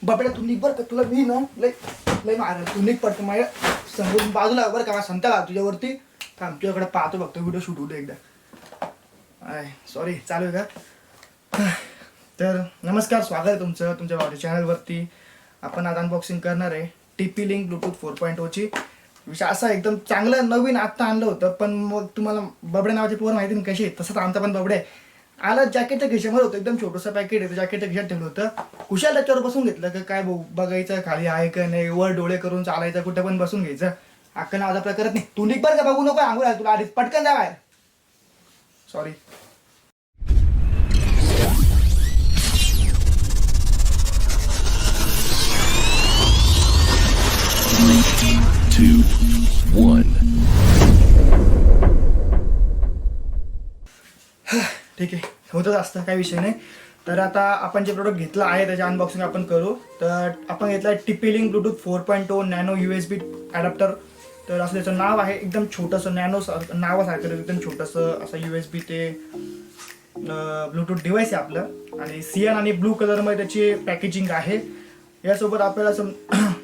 बापड्या तू निघ बरं का, तुला मी ना लय लय मार तू निघ पडतं माझ्या समोरून बाजूला बरं का, संता का तुझ्यावरती थांब, तुझ्याकडे पाहतो बघतो, व्हिडिओ शूट होतो एकदा. सॉरी चालू आहे का? तर नमस्कार, स्वागत आहे तुमचं तुमच्या भावच्या चॅनलवरती. आपण आज अनबॉक्सिंग करणार आहे TP लिंक ब्लूटूथ 4.0 ची. विषय असा एकदम चांगलं नवीन आत्ता आणलं होतं, पण मग तुम्हाला बबड्या नावाची पोर माहिती नाही कशी आहे, तसंच आमचा पण बबड्या आहे. आला जॅकेटच्या खिशामध्ये होतं, एकदम छोटंसं पॅकेट आहे, जॅकेटच्या खिशात ठेवलं होतं. कुशाल त्याच्यावर बसून घेतलं का काय बघायचं खाली आहे का नाही, वर डोळे करून चालायचं, कुठं पण बसून घ्यायचं. अक्का नाव आपला करत नाही. तू निघ बरं का, बघू नको आंघोळ आहे तुला, आधीच पटकन जा बाहेर. सॉरी. ठीक आहे, होतच असतं, काही विषय नाही. तर आता आपण जे प्रोडक्ट घेतलं आहे त्याचे अनबॉक्सिंग आपण करू. तर आपण घेतलं आहे TP link Bluetooth 4.0 nano USB adapter. तर असं त्याचं नाव आहे, एकदम छोटंसं नॅनो नावासारखं एकदम छोटंसं असं USB ते ब्लूटूथ डिव्हाइस आहे आपलं. आणि सियान आणि ब्लू कलरमध्ये त्याची पॅकेजिंग आहे. यासोबत आपल्याला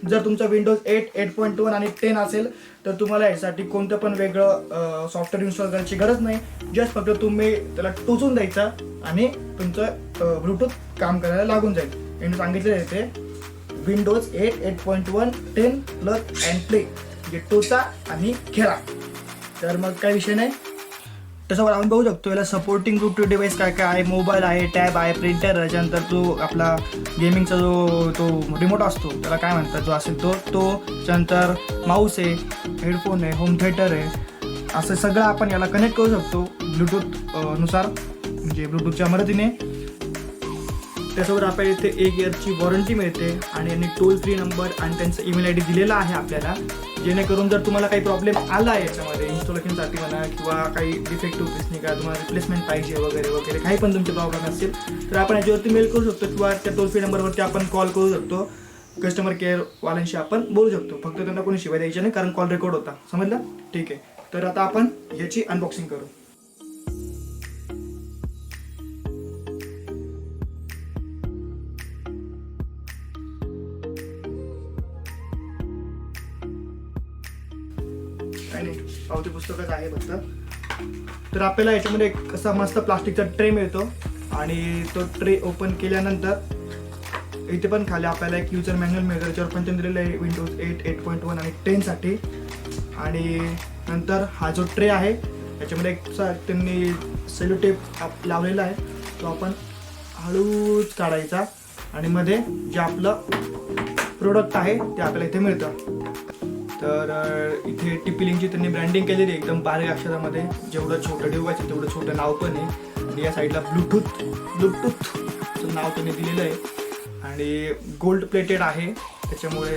जर तुमचं विंडोज 8, 8.1 आणि 10 असेल तर तुम्हाला यासाठी कोणतं पण वेगळं सॉफ्टवेअर इन्स्टॉल करायची गरज नाही. जस्ट फक्त तुम्ही त्याला टोचून द्यायचा आणि तुमचं ब्लूटूथ काम करायला लागून जाईल. यांनी सांगितलेलं आहे ते विंडोज 8, 8.1, 10 प्लग अँड प्ले, म्हणजे टोचा आणि खेळा. तर मग काही विषय नाही. त्याच्यावर आपण बघू शकतो याला सपोर्टिंग ब्लूटूथ डिव्हाइस काय काय आहे. मोबाईल आहे, टॅब आहे, प्रिंटर, त्याच्यानंतर तो आपला गेमिंगचा तो रिमोट असतो त्याला काय म्हणतात जो असेल तो त्याच्यानंतर माऊस आहे, हेडफोन आहे, होम थिएटर आहे, असं सगळं आपण याला कनेक्ट करू शकतो ब्लूटूथ नुसार, म्हणजे ब्लूटूथच्या मदतीने. त्याच्यावर आपल्याला इथे 1 इयरची वॉरंटी मिळते आणि यांनी टोल फ्री नंबर आणि त्यांचा ईमेल ID दिलेला आहे आपल्याला, जेणेकरून जर तुम्हाला काही प्रॉब्लेम आला आहे याच्यामध्ये इन्स्टॉलेशनसाठी म्हणा किंवा काही डिफेक्टिव्ह पीस नाही का, तुम्हाला रिप्लेसमेंट पाहिजे वगैरे वगैरे काही पण तुमचे प्रॉब्लेम असेल तर आपण याच्यावरती मेल करू शकतो किंवा त्या टोल फ्री नंबरवरती आपण कॉल करू शकतो. कस्टमर केअरवाल्यांशी आपण बोलू शकतो. फक्त त्यांना कोणी शिवाय द्यायचे नाही, कारण कॉल रेकॉर्ड होता. समजलं? ठीक आहे. तर आता आपण याची अनबॉक्सिंग करू. नाही पावती पुस्तकच आहे फक्त. तर आपल्याला याच्यामध्ये एक असा मस्त प्लास्टिकचा ट्रे मिळतो आणि तो ट्रे ओपन केल्यानंतर इथे पण खाली आपल्याला एक युजर मॅन्युअल मिळतं. त्याच्यावर पण त्यांनी दिलेलं आहे विंडोज 8, 8.1 आणि 10 साठी. आणि नंतर हा जो ट्रे आहे त्याच्यामध्ये एक त्यांनी सेलो टेप लावलेला आहे, तो आपण हळूच काढायचा आणि मध्ये जे आपलं प्रोडक्ट आहे ते आपल्याला इथे मिळतं. तर इथे TP लिंकची त्यांनी ब्रँडिंग केलेली आहे एकदम बारीक अक्षरामध्ये. जेवढं छोटं डिव्हाइस आहे तेवढं छोटं नाव पण आहे. आणि या साईडला ब्लूटूथचं नाव त्यांनी दिलेलं आहे आणि गोल्ड प्लेटेड आहे, त्याच्यामुळे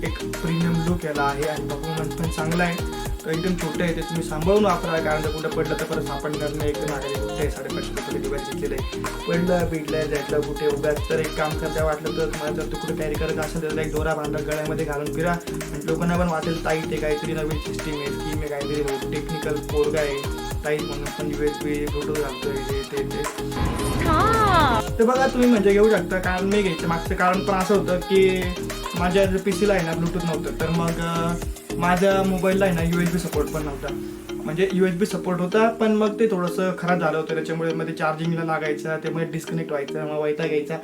एक प्रीमियम लुक याला आहे आणि परफॉर्मन्स पण चांगला आहे. तर एकदम छोटं आहे, ते तुम्ही सांभाळून वापरा, कारण जर कुठं पडलं तर परत सापडणार नाही. एकदम आलेले कुठे आहे, 550 रुपये डिव्हाइस घेतलेलं आहे. पडलं बिडलं जायचं कुठे उभ्यात तर एक काम करता वाटलं तर तुम्हाला जर तू कुठे कॅरी करत असेल तर एक दोरा बांधा गळ्यामध्ये घालून फिरा आणि लोकांना पण वाटेल ताई ते काहीतरी नवीन सिस्टीम आहे, स्कीम आहे, काहीतरी टेक्निकल पोरगा आहे ताई म्हणून पण USB ब्लूटूथ घालतोय ते. तर बघा तुम्ही म्हणजे घेऊ शकता. कारण मी घ्यायचं मागचं कारण पण असं होतं की माझ्या PC ला आहे ना ब्लूटूथ नव्हतं, तर मग माझ्या मोबाईलला आहे ना USB सपोर्ट पण नव्हता. म्हणजे USB सपोर्ट होता पण मग ते थोडंसं खराब झालं होतं, त्याच्यामुळे मध्ये चार्जिंगला लागायचं, त्यामुळे डिस्कनेक्ट व्हायचं, मग वैताग घ्यायचा.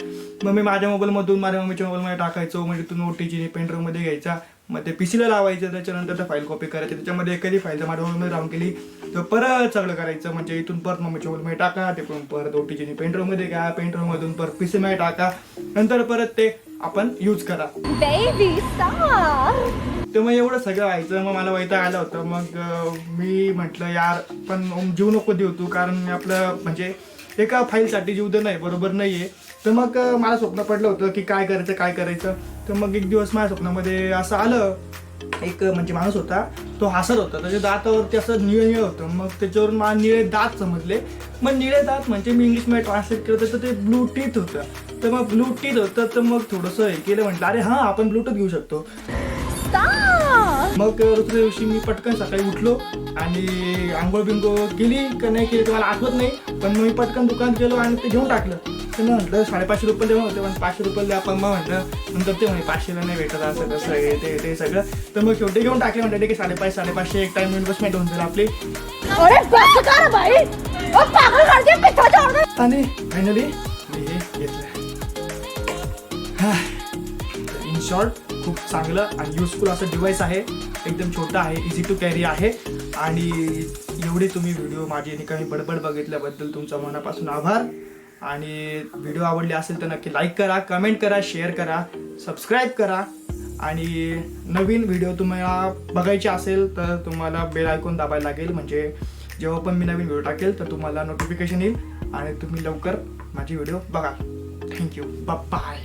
मग मी माझ्या मोबाईलमधून माझ्या मम्मीच्या मोबाईलमध्ये टाकायचो, म्हणजे तिथून OTG पेनड्राईव्हमध्ये घ्यायचा, मग ते PC ला लावायचं, त्याच्यानंतर त्या फाईल कॉपी करायची, त्याच्यामध्ये एखादी फाईल जर माझ्या मोबाईलमध्ये राहून केली तर परत सगळं करायचं. म्हणजे इथून परत मम्मीच्या मोबाईलमध्ये टाका, ते परत OTG पेनड्राईव्हमध्ये घ्या, पेनड्राईव्हमधून परत PC मध्ये टाका, नंतर परत ते आपण यूज करा. तर मग एवढं सगळं व्हायचं, मग मला वैताग आला होता. मग मी म्हटलं यार पण जीव नको देऊ तू, कारण आपलं म्हणजे एका फाईलसाठी जीव देणं बरोबर नाही आहे. तर मग मला स्वप्न पडलं होतं की काय करायचं. तर मग एक दिवस माझ्या स्वप्नामध्ये असं आलं, एक म्हणजे माणूस होता, तो हसत होता, त्याच्या दातावरती असं निळं होतं. मग त्याच्यावरून मला निळे दात समजले. मग निळे दात म्हणजे मी इंग्लिशमध्ये ट्रान्सलेट करत तर ते ब्लू टीथ होतं. तर मग ब्लू टीथ होतं, तर मग थोडंसं हे केलं, म्हटलं अरे हां आपण ब्लूटूथ घेऊ शकतो. मग दुसऱ्या दिवशी मी पटकन सकाळी उठलो आणि आंघोळ बिंगो केली का नाही केली तर मला आठवत नाही, पण मी पटकन दुकानात गेलो आणि ते घेऊन टाकलं. तर मग म्हटलं 550 रुपये देऊन होते, पण 500 रुपये आपण मग म्हटलं नंतर ते म्हणे 500ला नाही भेटत असं कसं आहे ते सगळं. तर मग शेवटी घेऊन टाकले, म्हटलं की 550 एक टाइम इन्व्हेस्टमेंट होऊन जाईल आपली. आणि फायनली मी हे घेतलं. इन शॉर्ट खूप चांगलं आणि युजफुल असं डिव्हाइस आहे. एकदम छोटं आहे, इझी टू कॅरी आहे. आणि एवढे तुम्ही व्हिडिओ माझे निकामी बडबड बघितल्याबद्दल तुमचा मनापासून आभार. आणि व्हिडिओ आवडले असेल तर नक्की लाईक करा, कमेंट करा, शेअर करा, सबस्क्राईब करा. आणि नवीन व्हिडिओ तुम्हाला बघायचे असेल तर तुम्हाला बेल आयकॉन दाबायला लागेल, म्हणजे जेव्हा पण मी नवीन व्हिडिओ टाकेल तर तुम्हाला नोटिफिकेशन येईल आणि तुम्ही लवकर माझी व्हिडिओ बघा. Thank you, bye.